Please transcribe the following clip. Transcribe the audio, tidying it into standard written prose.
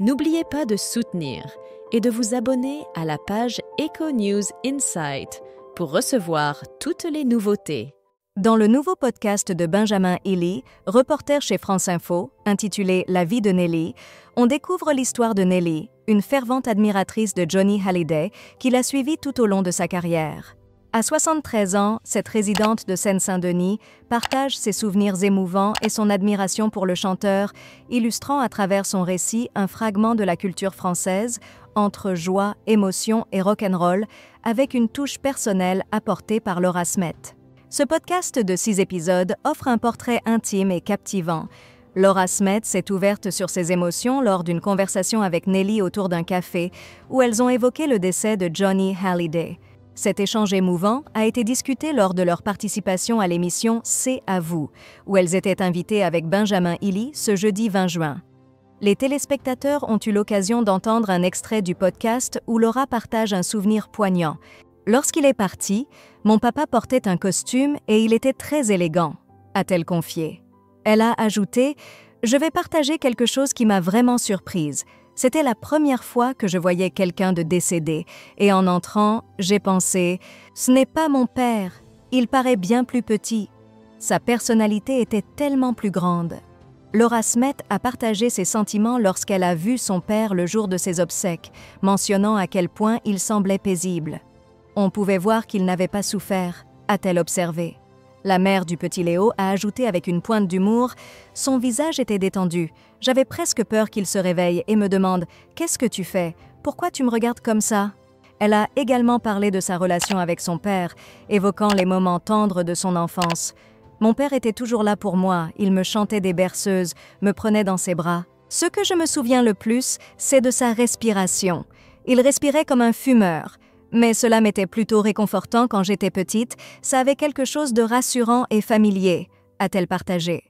N'oubliez pas de soutenir et de vous abonner à la page Eco News Insight pour recevoir toutes les nouveautés. Dans le nouveau podcast de Benjamin Ely, reporter chez France Info, intitulé « La vie de Nelly », on découvre l'histoire de Nelly, une fervente admiratrice de Johnny Hallyday qui l'a suivie tout au long de sa carrière. À 73 ans, cette résidente de Seine-Saint-Denis partage ses souvenirs émouvants et son admiration pour le chanteur, illustrant à travers son récit un fragment de la culture française entre joie, émotion et rock'n'roll, avec une touche personnelle apportée par Laura Smet. Ce podcast de 6 épisodes offre un portrait intime et captivant. Laura Smet s'est ouverte sur ses émotions lors d'une conversation avec Nelly autour d'un café, où elles ont évoqué le décès de Johnny Hallyday. Cet échange émouvant a été discuté lors de leur participation à l'émission « C'est à vous », où elles étaient invitées avec Benjamin Ely ce jeudi 20 juin. Les téléspectateurs ont eu l'occasion d'entendre un extrait du podcast où Laura partage un souvenir poignant. Lorsqu'il est parti, mon papa portait un costume et il était très élégant, a-t-elle confié. Elle a ajouté « Je vais partager quelque chose qui m'a vraiment surprise. C'était la première fois que je voyais quelqu'un de décédé et en entrant, j'ai pensé « Ce n'est pas mon père, il paraît bien plus petit. » Sa personnalité était tellement plus grande. Laura Smet a partagé ses sentiments lorsqu'elle a vu son père le jour de ses obsèques, mentionnant à quel point il semblait paisible. On pouvait voir qu'il n'avait pas souffert, a-t-elle observé. La mère du petit Léo a ajouté avec une pointe d'humour « Son visage était détendu. J'avais presque peur qu'il se réveille et me demande « Qu'est-ce que tu fais? Pourquoi tu me regardes comme ça ?» Elle a également parlé de sa relation avec son père, évoquant les moments tendres de son enfance. « Mon père était toujours là pour moi, il me chantait des berceuses, me prenait dans ses bras. Ce que je me souviens le plus, c'est de sa respiration. Il respirait comme un fumeur. Mais cela m'était plutôt réconfortant quand j'étais petite, ça avait quelque chose de rassurant et familier, a-t-elle partagé.